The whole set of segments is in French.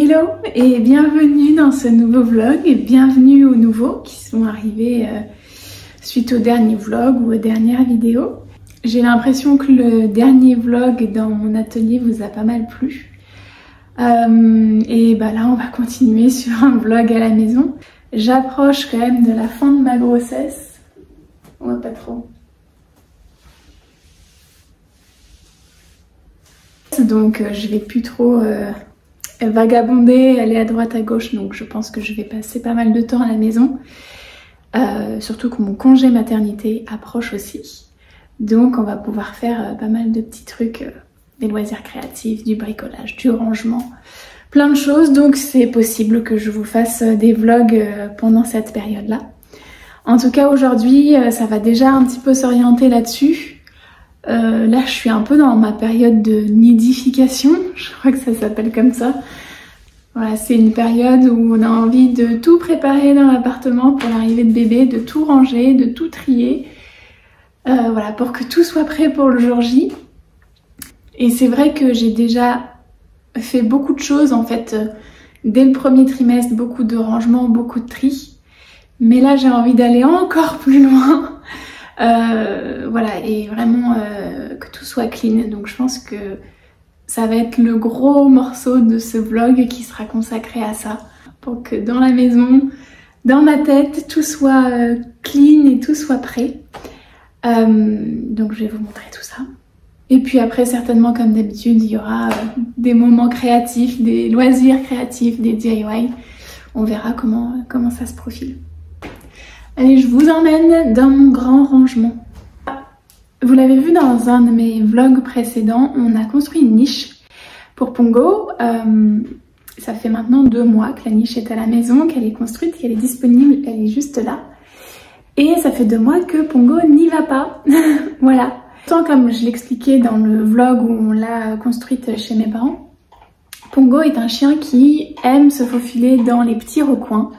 Hello et bienvenue dans ce nouveau vlog et bienvenue aux nouveaux qui sont arrivés suite au dernier vlog ou aux dernières vidéos. J'ai l'impression que le dernier vlog dans mon atelier vous a pas mal plu. Et bah là on va continuer sur un vlog à la maison. J'approche quand même de la fin de ma grossesse. On va pas trop. Donc je vais plus trop vagabonder, aller à droite à gauche, donc je pense que je vais passer pas mal de temps à la maison. Surtout que mon congé maternité approche aussi. Donc on va pouvoir faire pas mal de petits trucs, des loisirs créatifs, du bricolage, du rangement, plein de choses. Donc c'est possible que je vous fasse des vlogs pendant cette période-là. En tout cas aujourd'hui, ça va déjà un petit peu s'orienter là-dessus. Là je suis un peu dans ma période de nidification, je crois que ça s'appelle comme ça. Voilà, c'est une période où on a envie de tout préparer dans l'appartement pour l'arrivée de bébé, de tout ranger, de tout trier. Voilà, pour que tout soit prêt pour le jour J. Et c'est vrai que j'ai déjà fait beaucoup de choses en fait dès le premier trimestre, beaucoup de rangements, beaucoup de tri. Mais là j'ai envie d'aller encore plus loin. Voilà, et vraiment que tout soit clean. Donc je pense que ça va être le gros morceau de ce vlog qui sera consacré à ça. Pour que dans la maison, dans ma tête, tout soit clean et tout soit prêt. Donc je vais vous montrer tout ça. Et puis après certainement comme d'habitude il y aura des moments créatifs, des loisirs créatifs, des DIY. On verra comment ça se profile. Allez, je vous emmène dans mon grand rangement. Vous l'avez vu dans un de mes vlogs précédents, on a construit une niche pour Pongo. Ça fait maintenant 2 mois que la niche est à la maison, qu'elle est construite, qu'elle est disponible, elle est juste là. Et ça fait 2 mois que Pongo n'y va pas. Voilà. Tant comme je l'expliquais dans le vlog où on l'a construite chez mes parents, Pongo est un chien qui aime se faufiler dans les petits recoins.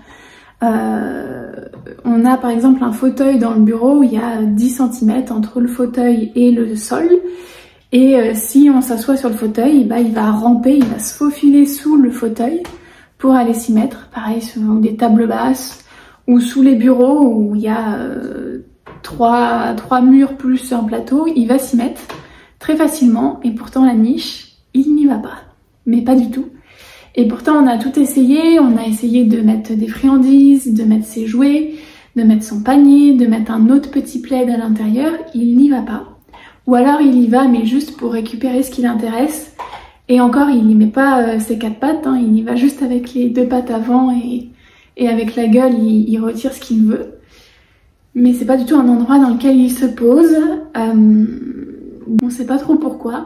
On a par exemple un fauteuil dans le bureau où il y a 10 cm entre le fauteuil et le sol. Et si on s'assoit sur le fauteuil, bah, il va ramper, il va se faufiler sous le fauteuil pour aller s'y mettre. Pareil sur des tables basses ou sous les bureaux où il y a 3 murs plus un plateau, il va s'y mettre très facilement. Et pourtant la niche, il n'y va pas. Mais pas du tout. Et pourtant on a tout essayé, on a essayé de mettre des friandises, de mettre ses jouets, de mettre son panier, de mettre un autre petit plaid à l'intérieur, il n'y va pas. Ou alors il y va mais juste pour récupérer ce qui l'intéresse. Et encore il n'y met pas ses 4 pattes, hein, il y va juste avec les 2 pattes avant et avec la gueule il retire ce qu'il veut. Mais c'est pas du tout un endroit dans lequel il se pose. On sait pas trop pourquoi.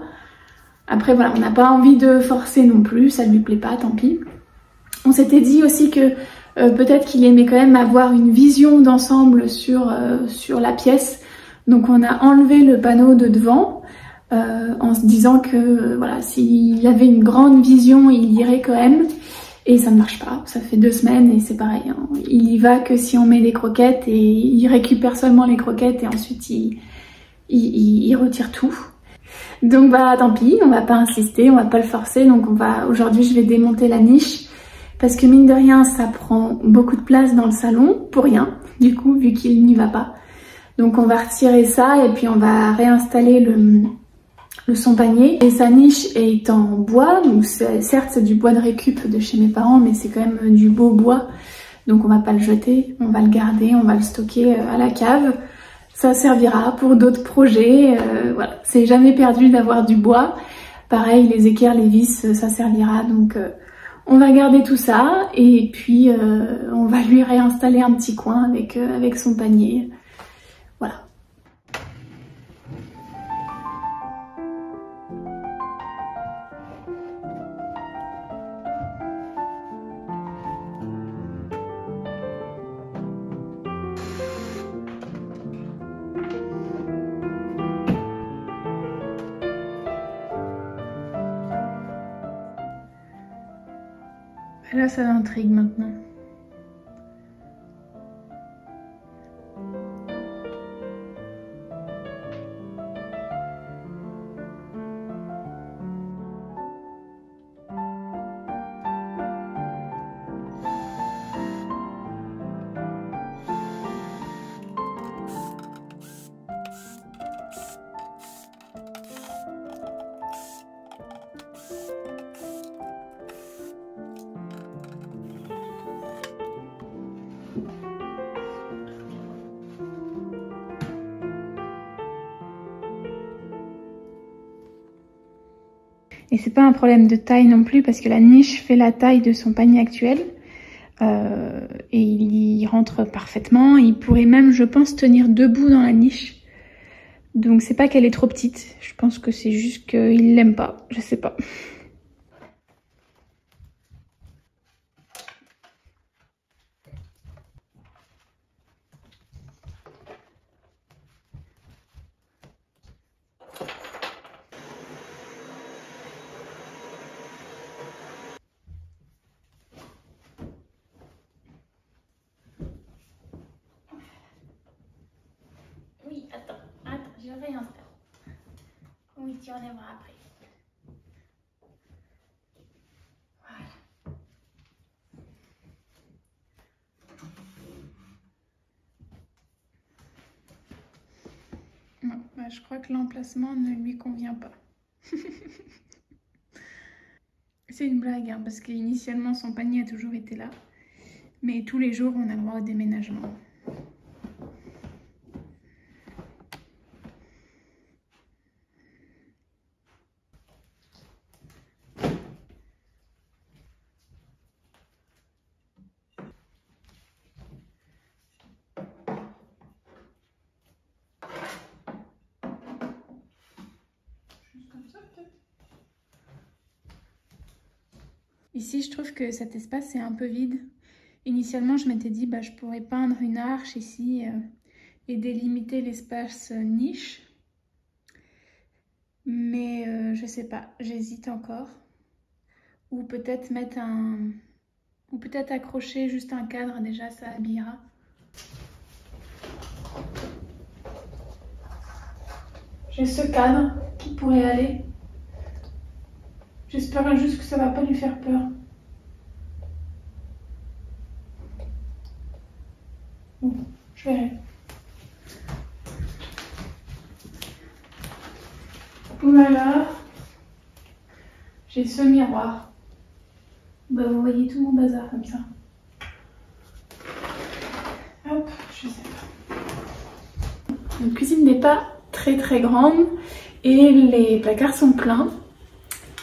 Après voilà, on n'a pas envie de forcer non plus, ça lui plaît pas, tant pis. On s'était dit aussi que peut-être qu'il aimait quand même avoir une vision d'ensemble sur la pièce. Donc on a enlevé le panneau de devant en se disant que voilà, s'il avait une grande vision, il irait quand même. Et ça ne marche pas, ça fait 2 semaines et c'est pareil. Hein. Il y va que si on met des croquettes et il récupère seulement les croquettes et ensuite il retire tout. Donc bah tant pis, on va pas insister, on va pas le forcer. Donc aujourd'hui je vais démonter la niche parce que mine de rien ça prend beaucoup de place dans le salon pour rien du coup vu qu'il n'y va pas. Donc on va retirer ça et puis on va réinstaller son panier. Et sa niche est en bois, donc certes c'est du bois de récup de chez mes parents mais c'est quand même du beau bois. Donc on va pas le jeter, on va le garder, on va le stocker à la cave. Ça servira pour d'autres projets, voilà, c'est jamais perdu d'avoir du bois. Pareil, les équerres, les vis, ça servira, donc on va garder tout ça et puis on va lui réinstaller un petit coin avec son panier. Voilà. Là, ça m'intrigue maintenant. Et c'est pas un problème de taille non plus parce que la niche fait la taille de son panier actuel. Et il y rentre parfaitement. Il pourrait même, je pense, tenir debout dans la niche. Donc c'est pas qu'elle est trop petite. Je pense que c'est juste qu'il l'aime pas. Je sais pas. Oui, attends, je vais rien faire. Oui, tu enlèveras après. Voilà. Non, bah, je crois que l'emplacement ne lui convient pas. C'est une blague, hein, parce qu'initialement son panier a toujours été là. Mais tous les jours, on a le droit au déménagement. Ici, je trouve que cet espace est un peu vide. Initialement, je m'étais dit, bah, je pourrais peindre une arche ici et délimiter l'espace niche. Mais je sais pas, j'hésite encore. Ou peut-être mettre un... Ou peut-être accrocher juste un cadre, déjà ça habillera. J'ai ce cadre qui pourrait aller. J'espère juste que ça va pas lui faire peur. Bon, je verrai. Voilà. J'ai ce miroir. Bah, vous voyez tout mon bazar comme ça. Hop, je sais pas. La cuisine n'est pas très grande et les placards sont pleins.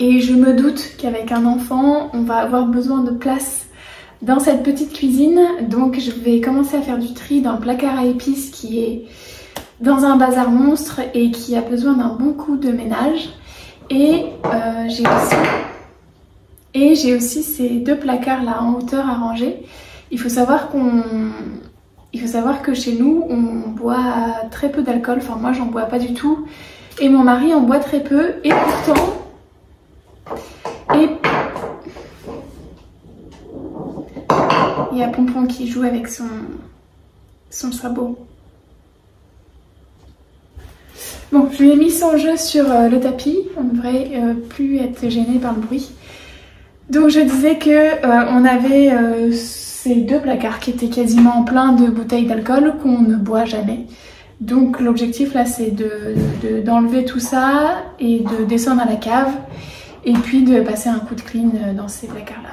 Et je me doute qu'avec un enfant, on va avoir besoin de place dans cette petite cuisine. Donc je vais commencer à faire du tri dans le placard à épices qui est dans un bazar monstre et qui a besoin d'un bon coup de ménage. Et j'ai aussi ces deux placards là en hauteur à ranger. Il faut savoir que chez nous, on boit très peu d'alcool. Enfin, moi, j'en bois pas du tout. Et mon mari en boit très peu. Et pourtant... il y a Pompon qui joue avec son sabot. Bon, je lui ai mis son jeu sur le tapis. On ne devrait plus être gêné par le bruit. Donc, je disais que on avait... ces deux placards qui étaient quasiment pleins de bouteilles d'alcool qu'on ne boit jamais. Donc l'objectif là c'est d'enlever tout ça et de descendre à la cave et puis de passer un coup de clean dans ces placards là.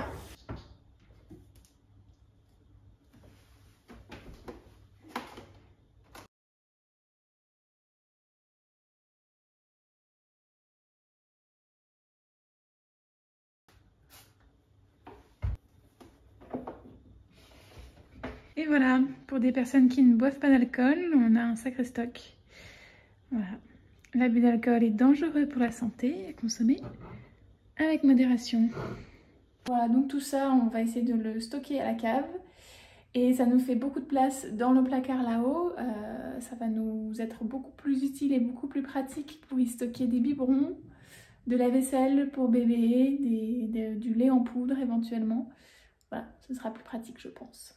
Et voilà, pour des personnes qui ne boivent pas d'alcool, on a un sacré stock. Voilà. L'abus d'alcool est dangereux pour la santé, à consommer avec modération. Voilà, donc tout ça, on va essayer de le stocker à la cave. Et ça nous fait beaucoup de place dans le placard là-haut. Ça va nous être beaucoup plus utile et beaucoup plus pratique pour y stocker des biberons, de la vaisselle pour bébé, du lait en poudre éventuellement. Voilà, ce sera plus pratique je pense.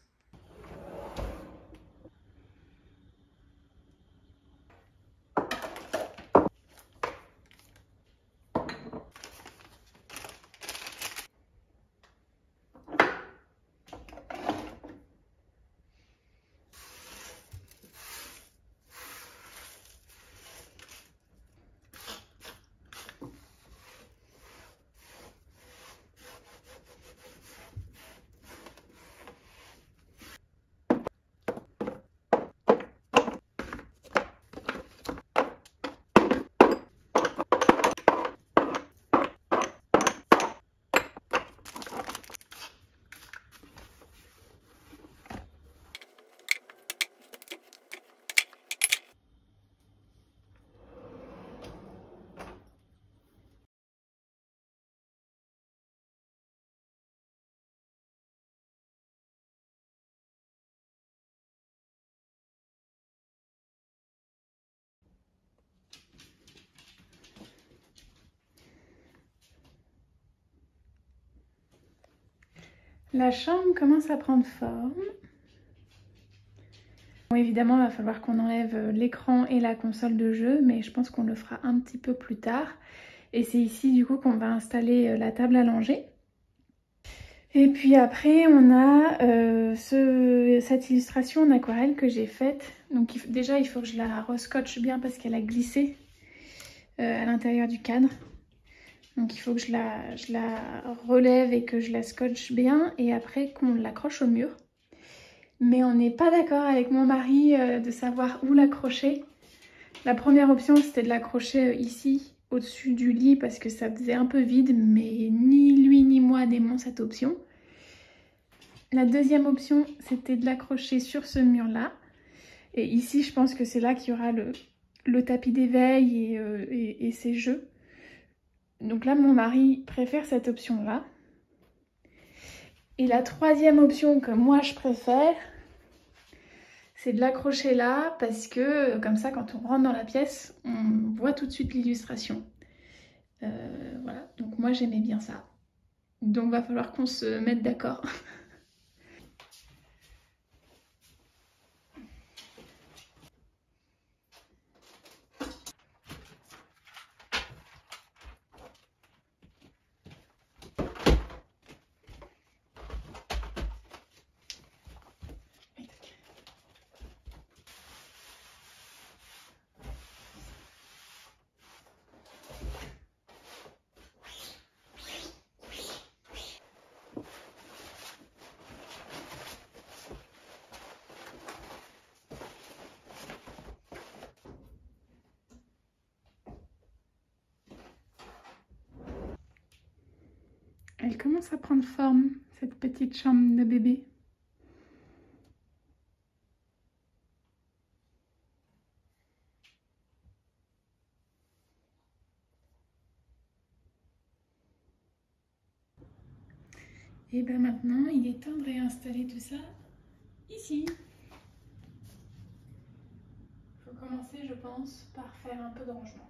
La chambre commence à prendre forme. Bon, évidemment, il va falloir qu'on enlève l'écran et la console de jeu, mais je pense qu'on le fera un petit peu plus tard. Et c'est ici du coup qu'on va installer la table à langer. Et puis après, on a cette illustration en aquarelle que j'ai faite. Donc déjà, il faut que je la rescotche bien parce qu'elle a glissé à l'intérieur du cadre. Donc il faut que je la relève et que je la scotche bien et après qu'on l'accroche au mur. Mais on n'est pas d'accord avec mon mari de savoir où l'accrocher. La première option, c'était de l'accrocher ici, au-dessus du lit, parce que ça faisait un peu vide, mais ni lui ni moi n'aimons cette option. La deuxième option, c'était de l'accrocher sur ce mur-là. Et ici, je pense que c'est là qu'il y aura le tapis d'éveil et ses jeux. Donc là, mon mari préfère cette option-là. Et la troisième option que moi je préfère, c'est de l'accrocher là parce que comme ça, quand on rentre dans la pièce, on voit tout de suite l'illustration. Voilà, donc moi j'aimais bien ça. Donc va falloir qu'on se mette d'accord. Elle commence à prendre forme, cette petite chambre de bébé. Et bien maintenant, il est temps de réinstaller tout ça ici. Il faut commencer, je pense, par faire un peu de rangement.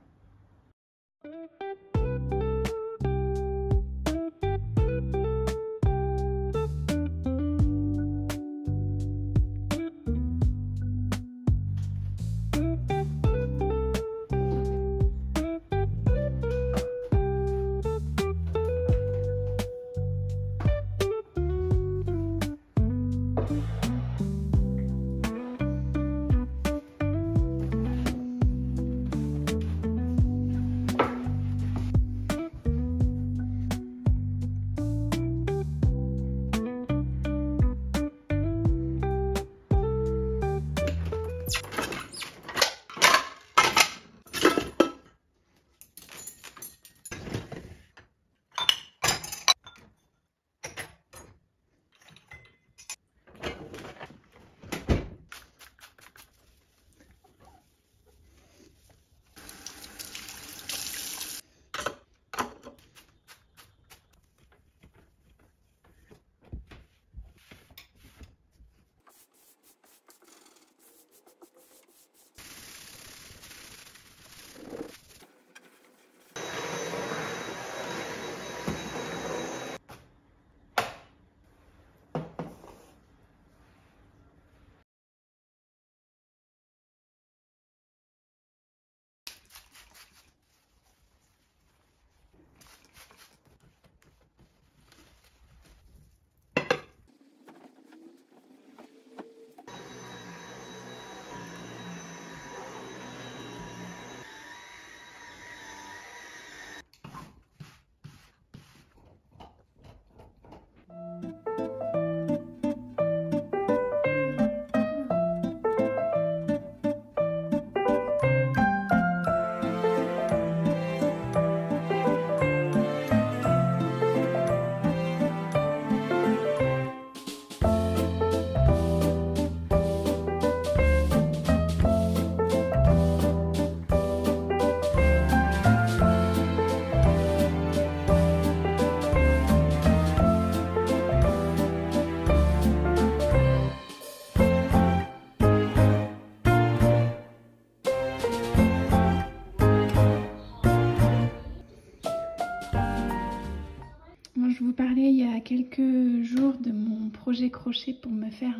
quelques jours de mon projet crochet pour me faire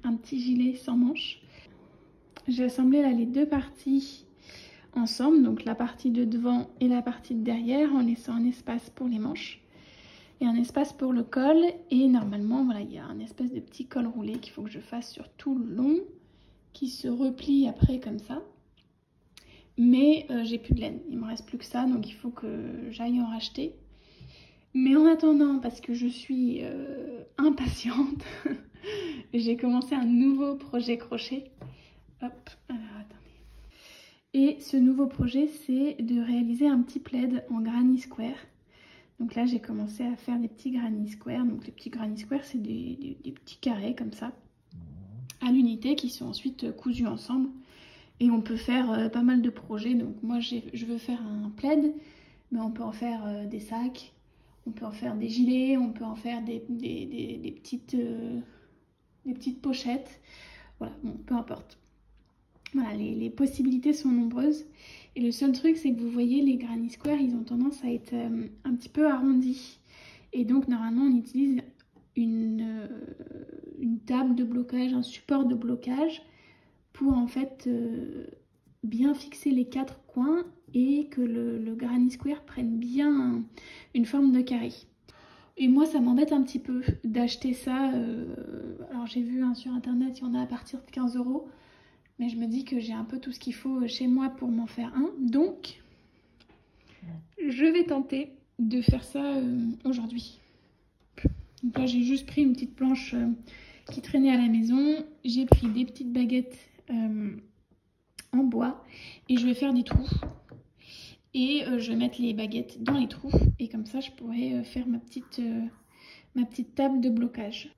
un petit gilet sans manches. J'ai assemblé là les deux parties ensemble, donc la partie de devant et la partie de derrière, en laissant un espace pour les manches et un espace pour le col. Et normalement, voilà, il y a un espèce de petit col roulé qu'il faut que je fasse sur tout le long, qui se replie après comme ça. Mais j'ai plus de laine, il me reste plus que ça, donc il faut que j'aille en racheter. Mais en attendant, parce que je suis impatiente, j'ai commencé un nouveau projet crochet. Hop, alors attendez. Et ce nouveau projet, c'est de réaliser un petit plaid en granny square. Donc là, j'ai commencé à faire des petits granny square. Donc les petits granny square, c'est des petits carrés comme ça, à l'unité, qui sont ensuite cousus ensemble. Et on peut faire pas mal de projets. Donc moi, je veux faire un plaid, mais on peut en faire des sacs. On peut en faire des gilets, on peut en faire des petites pochettes. Voilà, bon, peu importe. Voilà, les possibilités sont nombreuses. Et le seul truc, c'est que vous voyez, les granny square, ils ont tendance à être un petit peu arrondis. Et donc, normalement, on utilise une table de blocage, un support de blocage pour en fait bien fixer les quatre coins et que le granny square prenne bien une forme de carré. Et moi, ça m'embête un petit peu d'acheter ça. Alors j'ai vu sur internet, il y en a à partir de 15 €. Mais je me dis que j'ai un peu tout ce qu'il faut chez moi pour m'en faire un. Donc, je vais tenter de faire ça aujourd'hui. Donc là, j'ai juste pris une petite planche qui traînait à la maison. J'ai pris des petites baguettes en bois et je vais faire des trous. Et je vais mettre les baguettes dans les trous. Et comme ça, je pourrai faire ma petite table de blocage.